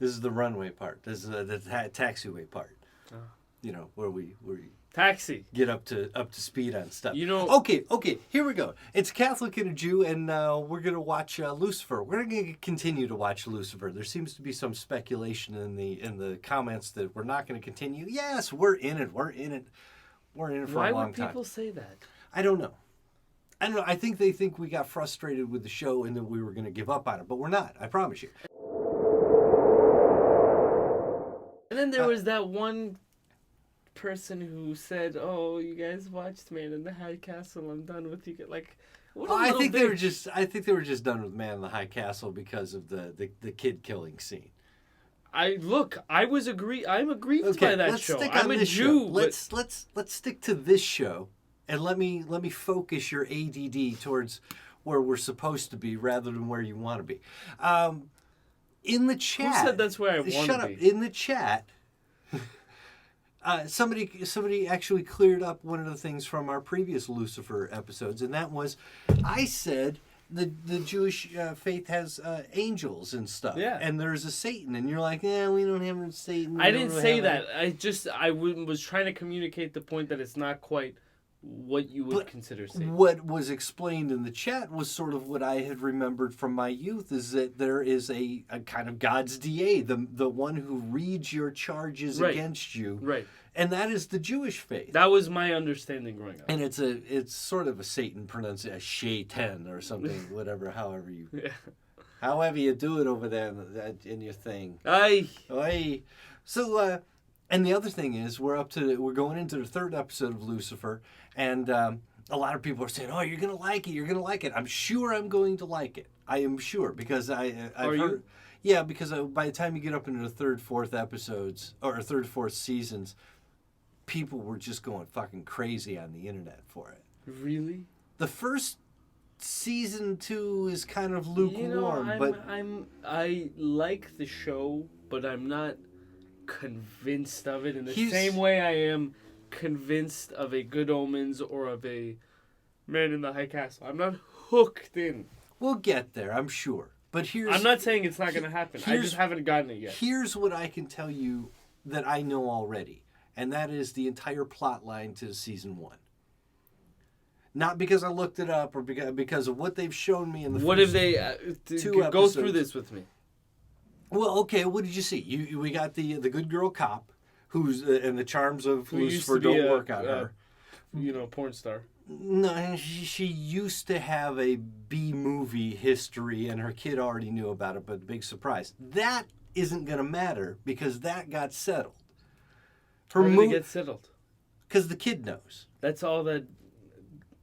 This is the runway part. This is the taxiway part. Oh. You know, where we Taxi. get up to speed on stuff. You know. Okay, here we go. It's a Catholic and a Jew, and we're gonna watch Lucifer. We're gonna continue to watch Lucifer. There seems to be some speculation in the comments that we're not gonna continue. Yes, we're in it. We're in it for a long time. Why would people say that? I don't know. I think they think we got frustrated with the show and that we were gonna give up on it, but we're not. I promise you. And then there was that one person who said, "Oh, you guys watched Man in the High Castle. I'm done with you." Like, what I think they were just done with Man in the High Castle because of the kid killing scene. I'm aggrieved by that show. I'm a Jew. Let's stick to this show, and let me focus your ADD towards where we're supposed to be rather than where you want to be. In the chat, who said that's where I want to be? Shut up. In the chat, somebody actually cleared up one of the things from our previous Lucifer episodes, and that was, I said the Jewish faith has angels and stuff, and there's a Satan, and you're like, yeah, we don't have a Satan. I didn't say that. I was trying to communicate the point that it's not quite what you would consider Satan. What was explained in the chat was sort of what I had remembered from my youth, is that there is a kind of God's DA, the one who reads your charges against you. Right. And that is the Jewish faith. That was my understanding growing up. And it's sort of a Satan pronunciation, Shaitan or something, whatever, however you do it over there in your thing. Aye. So, and the other thing is, we're going into the third episode of Lucifer, and a lot of people are saying, "Oh, you're gonna like it. I'm sure I'm going to like it. I am sure because I've heard." You? Yeah, because by the time you get up into the third, fourth seasons, people were just going fucking crazy on the internet for it. Really? The first season 2 is kind of lukewarm, I like the show, but I'm not convinced of it in the same way I am convinced of a Good Omens or of a Man in the High Castle. I'm not hooked in. We'll get there, I'm sure. But I'm not saying it's not going to happen. I just haven't gotten it yet. Here's what I can tell you that I know already, and that is the entire plot line to season 1. Not because I looked it up or because of what they've shown me in the what first have they 2 episodes. Go through this with me. Well, okay, what did you see? We got the good girl cop, who's and the charms of Lucifer don't work on her. Porn star. No, she used to have a B-movie history, and her kid already knew about it, but big surprise. That isn't going to matter, because that got settled. How did it get settled? Because the kid knows. That's all that...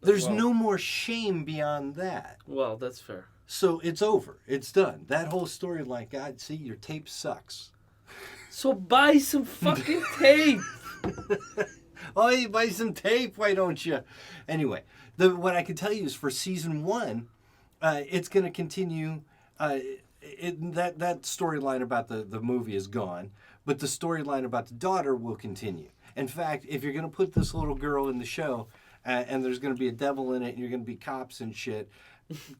There's no more shame beyond that. Well, that's fair. So it's over. It's done. That whole storyline, God, see, your tape sucks. So buy some fucking tape. Oh, you buy some tape, why don't you? Anyway, what I can tell you is for season 1, it's going to continue. That storyline about the movie is gone, but the storyline about the daughter will continue. In fact, if you're going to put this little girl in the show, and there's going to be a devil in it, and you're going to be cops and shit,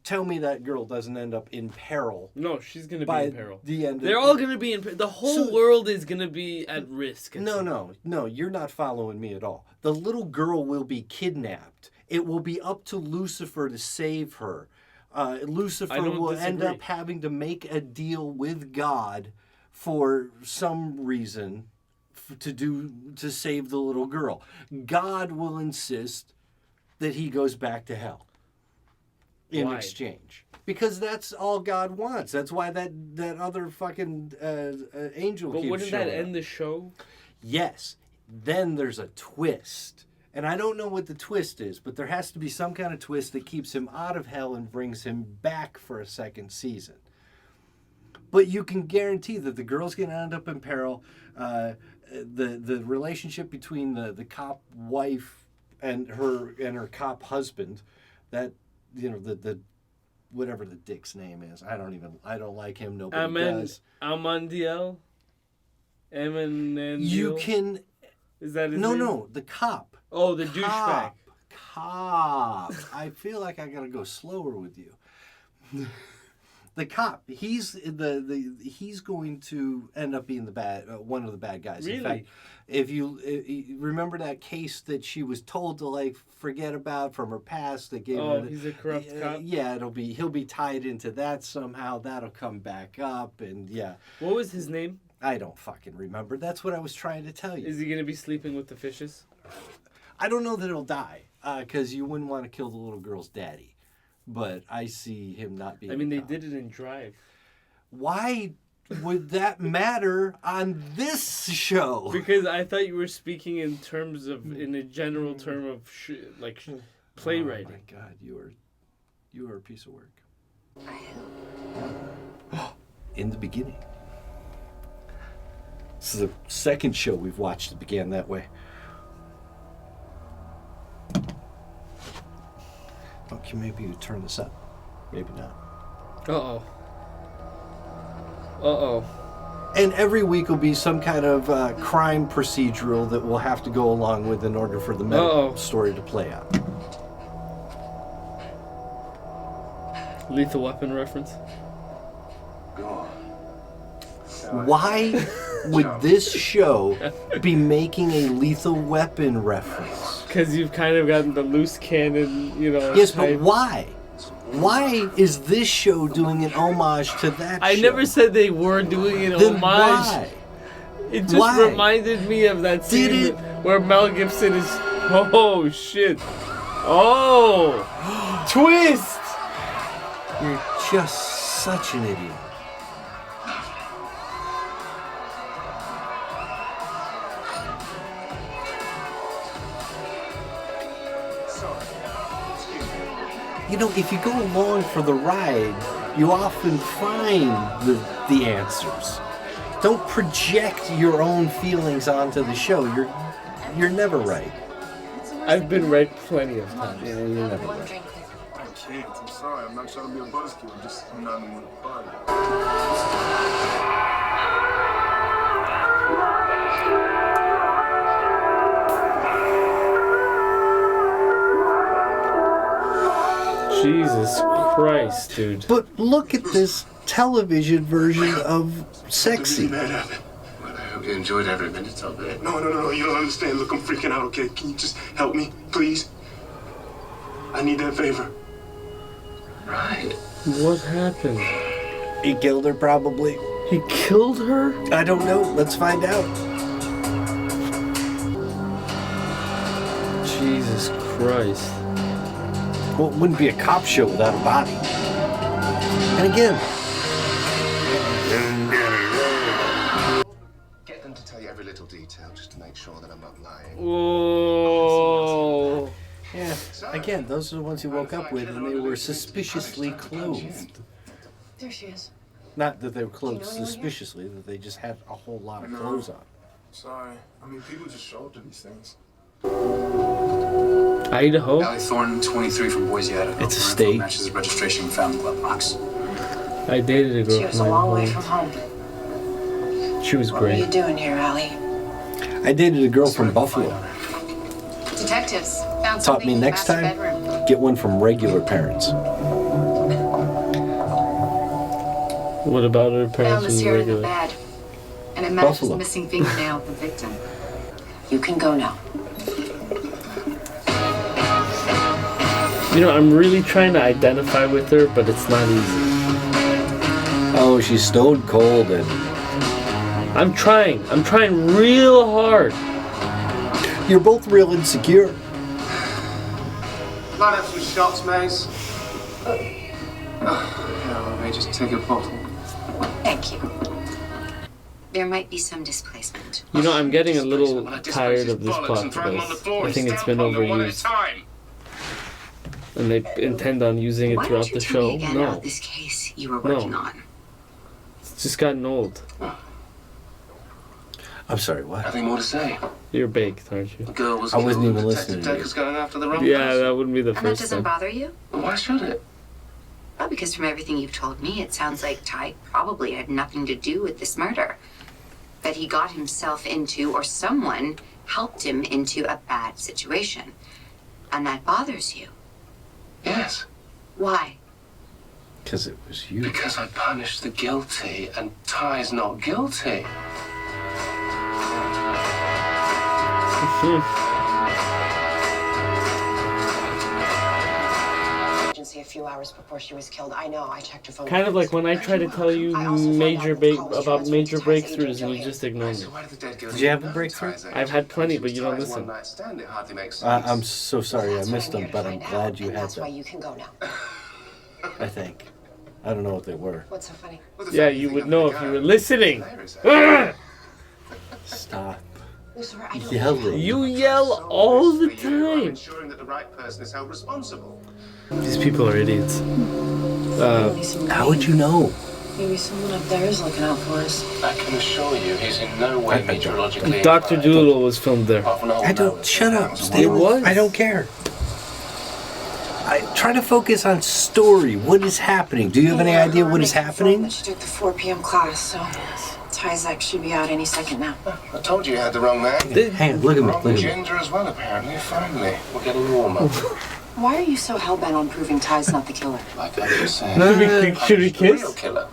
tell me that girl doesn't end up in peril. No, she's going to be in peril. The end. They're all going to be in peril. The whole world is going to be at risk. No, you're not following me at all. The little girl will be kidnapped. It will be up to Lucifer to save her. Lucifer will end up having to make a deal with God for some reason to save the little girl. God will insist that he goes back to hell. In exchange. Because that's all God wants. That's why that other fucking angel keeps showing up. But wouldn't that end the show? Yes. Then there's a twist. And I don't know what the twist is, but there has to be some kind of twist that keeps him out of hell and brings him back for a second season. But you can guarantee that the girl's going to end up in peril. The relationship between the cop wife and her cop husband, that... the whatever the dick's name is. I don't like him. Nobody does. Amandiel? You can... Is that his name? No, the cop. Oh, the douchebag. Cop. I feel like I gotta go slower with you. The cop, he's he's going to end up being one of the bad guys. Really? In fact, if you remember that case that she was told to like forget about from her past, that gave her. He's a corrupt cop. Yeah, he'll be tied into that somehow. That'll come back up, and yeah. What was his name? I don't fucking remember. That's what I was trying to tell you. Is he gonna be sleeping with the fishes? I don't know that he'll die, because you wouldn't want to kill the little girl's daddy. But I see him not being. I mean, they did it in Drive. Why would that matter on this show? Because I thought you were speaking in a general term of playwriting. Oh my God, you are a piece of work. In the beginning. This is the second show we've watched that began that way. Okay, maybe you turn this up. Maybe not. Uh-oh. And every week will be some kind of crime procedural that we'll have to go along with in order for the medical story to play out. Lethal Weapon reference? Go on. Why would this show be making a Lethal Weapon reference? Because you've kind of gotten the loose cannon, Yes, but why? Why is this show doing an homage to that I show? never said they were doing an Then homage. why? It just reminded me of that scene where Mel Gibson is... Oh, shit. Oh! Twist! You're just such an idiot. If you go along for the ride, you often find the answers. Don't project your own feelings onto the show. You're never right. I've been right plenty of times. Yeah, you're never right. I can't. I'm sorry. I'm not trying to be a buzzkill. I'm just not in the party. Jesus Christ, dude. But look at this television version of Sexy. Well, I hope you enjoyed every minute of it. No. You don't understand. Look, I'm freaking out, okay? Can you just help me, please? I need that favor. Right. What happened? He killed her, probably. He killed her? I don't know. Let's find out. Jesus Christ. Well, it wouldn't be a cop show without a body. And again... Get them to tell you every little detail just to make sure that I'm not lying. Whoa. Yeah, again, those are the ones he woke up with, and they were suspiciously clothed. There she is. Not that they were clothed suspiciously, that they just had a whole lot of clothes on. Sorry. I mean, people just show up to these things. Idaho? Allie Thornton, 23 from Boise, Idaho. It's a state. Matches the registration we found in the glove box. I dated a girl She was from a long way Idaho. from home. She was What are you great. doing here, Allie? I dated a girl from Buffalo. Detectives found Taught something me in the next master time, bedroom. get one from regular parents. What about her Found parents this was here in the regular? bed, and it matches Buffalo. the missing fingernail of the victim. You can go now. I'm really trying to identify with her, but it's not easy. Oh, she's stone cold and... I'm trying real hard. You're both real insecure. Might have some shots, Maze. Yeah, may just take a bottle. Thank you. There might be some displacement. I'm getting a little tired of this plot device. I think it's been overused. And they intend on using it Why throughout don't you the tell show? me again No. about this case you were working on? It's just gotten old. I'm sorry, what? Nothing more to say. You're baked, aren't you? The girl was I wasn't killed. even listening to Detective you. Decker's going after the wrong Yeah, person. that wouldn't be the And that first doesn't time. bother you? Well, why should it? Well, because from everything you've told me, it sounds like Ty probably had nothing to do with this murder. That he got himself into, or someone helped him into, a bad situation. And that bothers you. Yes. Why? Because it was you. Because I punished the guilty and Ty's not guilty. A few hours before she was killed. I know. I checked her phone. Kind of like when I try to tell you about major breakthroughs and you just ignore me. Did you have a breakthrough? I've had plenty, but you don't listen. I'm so sorry I missed them, but I'm glad you had That's why them. you can go now. I think. I don't know what they were. What's so funny? Yeah, you would know if you were listening. Stop Lucifer, I don't yelling. You yell all the time. Ensuring that the right person is held responsible. These people are idiots. How would you know? Maybe someone up there is looking out for us. I can assure you, he's in no way meteorologically. Dr. Doolittle was filmed there. I don't. Shut up. Stay It with. was. I don't care. I try to focus on story. What is happening? Do you have any idea what is happening? She took the 4 p.m. class, so Tyzek should be out any second now. I told you had the wrong man. Hey, look at me. Wrong Look at me. gender as well, apparently. Finally, we're getting warmer. Why are you so hell-bent on proving Ty's not the killer? Like I was saying. Should we The kiss? real killer.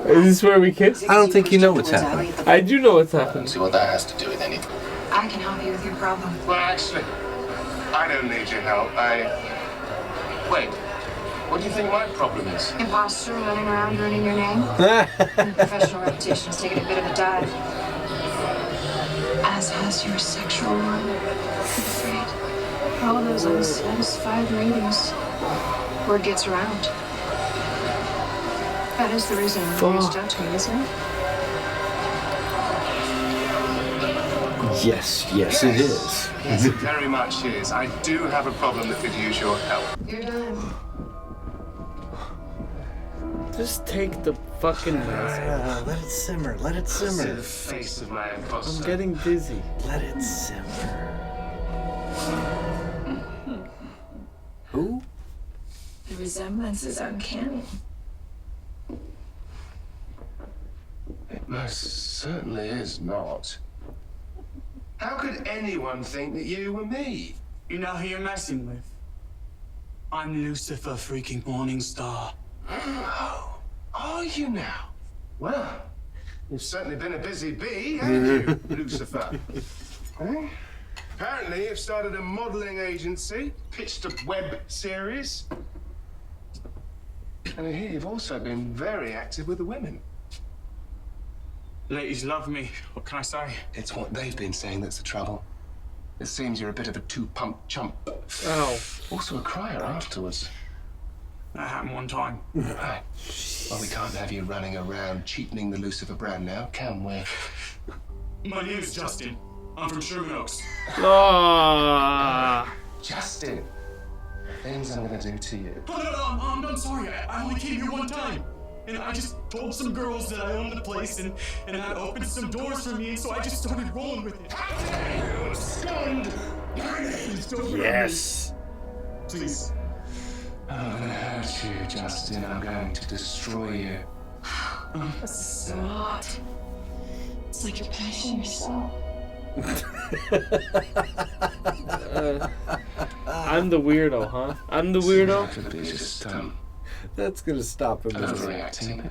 Is this where we kiss? I don't think you know what's happening. I do know what's I don't happening. see what that has to do with anything. I can help you with your problem. Well, actually, I don't need your help. Wait, what do you think my problem is? Imposter running around ruining your name. Your professional reputation's taking a bit of a dive. As has your sexual one. I'm afraid. All those unsatisfied ratings. Word gets around. That is the reason you reached out to me, isn't it? Yes, yes, it is. Yes, it very much is. I do have a problem that could use your help. You're done. Just take the fucking mask. Let it simmer. Let it See simmer. the face of my I'm imposter. getting dizzy. Let it simmer. Who? The resemblance is uncanny. It most certainly is not. How could anyone think that you were me? You know who you're messing with? I'm Lucifer, freaking Morningstar. Oh, are you now? Well, you've certainly been a busy bee, haven't you, Lucifer? Eh? Apparently, you've started a modeling agency, pitched a web series, and I hear you've also been very active with the women. Ladies love me. What can I say? It's what they've been saying that's the trouble. It seems you're a bit of a two-pump chump. Ow. Also a crier afterwards. That happened one time. Right. Well, we can't have you running around cheapening the Lucifer brand now, can we? My name is Justin. I'm from Sherman Oaks. Ah. Justin, things I'm gonna do to you. Oh, no, I'm sorry. I only came here one time. And I just told some girls that I owned the place and that opened some doors for me, and so I just started rolling with it. You stunned! Yes. Please. I'm gonna hurt you, Justin. I'm going to destroy you. So hot. It's like you're passion yourself. I'm the weirdo, huh? I'm the weirdo? Could be just That's gonna stop him. overreacting.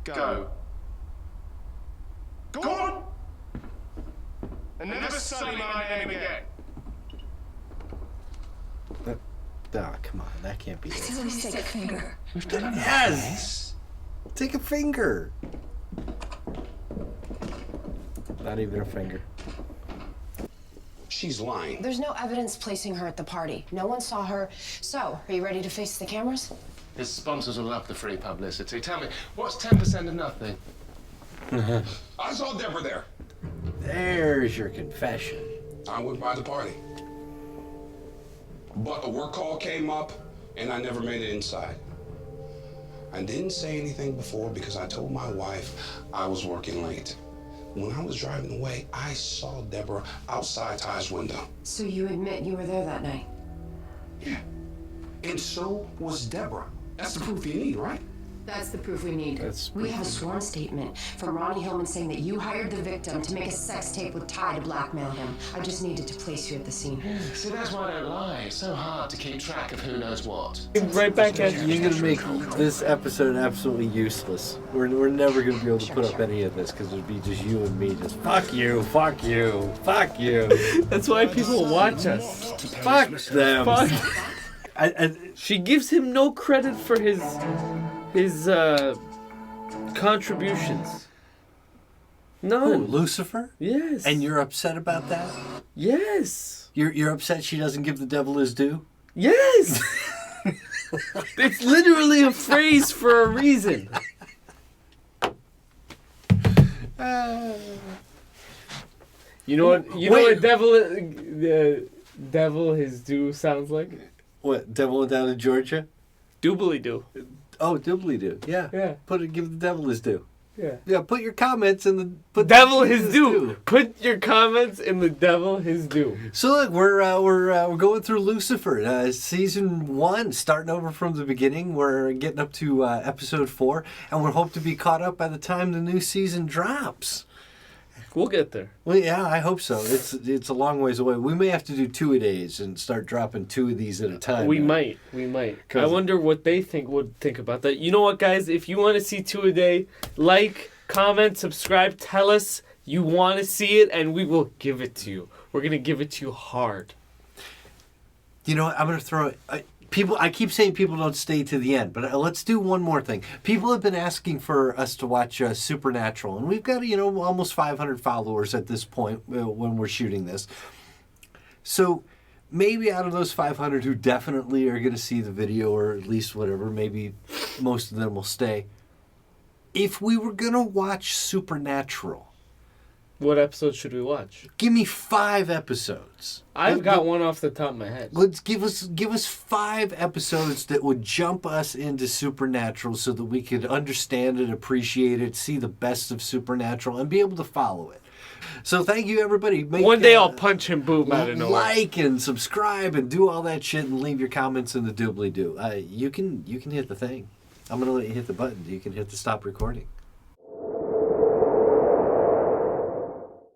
Go. Go on! And never sully my name again. Ah, come on, that can't be it. Please take a finger. We've done enough. Yes! Take a finger. Not even a finger. She's lying. There's no evidence placing her at the party. No one saw her. So, are you ready to face the cameras? His sponsors will love the free publicity. Tell me, what's 10% of nothing? I saw Deborah there. There's your confession. I went by the party. But a work call came up, and I never made it inside. I didn't say anything before because I told my wife I was working late. When I was driving away, I saw Deborah outside Ty's window. So you admit you were there that night? Yeah. And so was Deborah. That's the proof you need, right? That's the proof we need. We have a sworn statement from Ronnie Hillman saying that you hired the victim to make a sex tape with Ty to blackmail him. I just needed to place you at the scene. See, that's why I don't lie. It's so hard to keep track of who knows what. Right back at you. You're gonna make this episode absolutely useless. We're never gonna be able to put up any of this because it'd be just you and me just fuck you, fuck you, fuck you. That's why people watch us. Fuck them. Fuck. I, she gives him no credit for his contributions. None. Who, Lucifer? Yes. And you're upset about that? Yes. You're upset she doesn't give the devil his due? Yes. It's literally a phrase for a reason. You know what? You know what devil his due sounds like? What? Devil down in Georgia? Doobly doo. Oh, doobly doo. Yeah. Yeah. Give the devil his due. Yeah. Yeah. Put your comments in the. Put devil his due. Put your comments in the devil his due. So look, we're going through Lucifer, season 1, starting over from the beginning. We're getting up to episode 4, and we hope to be caught up by the time the new season drops. We'll get there. Well, yeah, I hope so. It's a long ways away. We may have to do 2-a-days and start dropping 2 of these at a time. We might. I wonder what they would think about that. You know what, guys? If you want to see 2 a day, like, comment, subscribe, tell us you want to see it, and we will give it to you. We're gonna give it to you hard. You know what? I'm gonna throw it. I keep saying people don't stay to the end, but let's do one more thing. People have been asking for us to watch Supernatural, and we've got, almost 500 followers at this point when we're shooting this. So maybe out of those 500 who definitely are going to see the video, or at least whatever, maybe most of them will stay. If we were going to watch Supernatural, what episode should we watch? Give me 5 episodes. I've got one off the top of my head. Let's give us 5 episodes that would jump us into Supernatural so that we could understand it, appreciate it, see the best of Supernatural, and be able to follow it. So thank you, everybody. One day I'll punch him boom out of nowhere. Like and subscribe and do all that shit and leave your comments in the doobly-doo. You can hit the thing. I'm going to let you hit the button. You can hit the stop recording.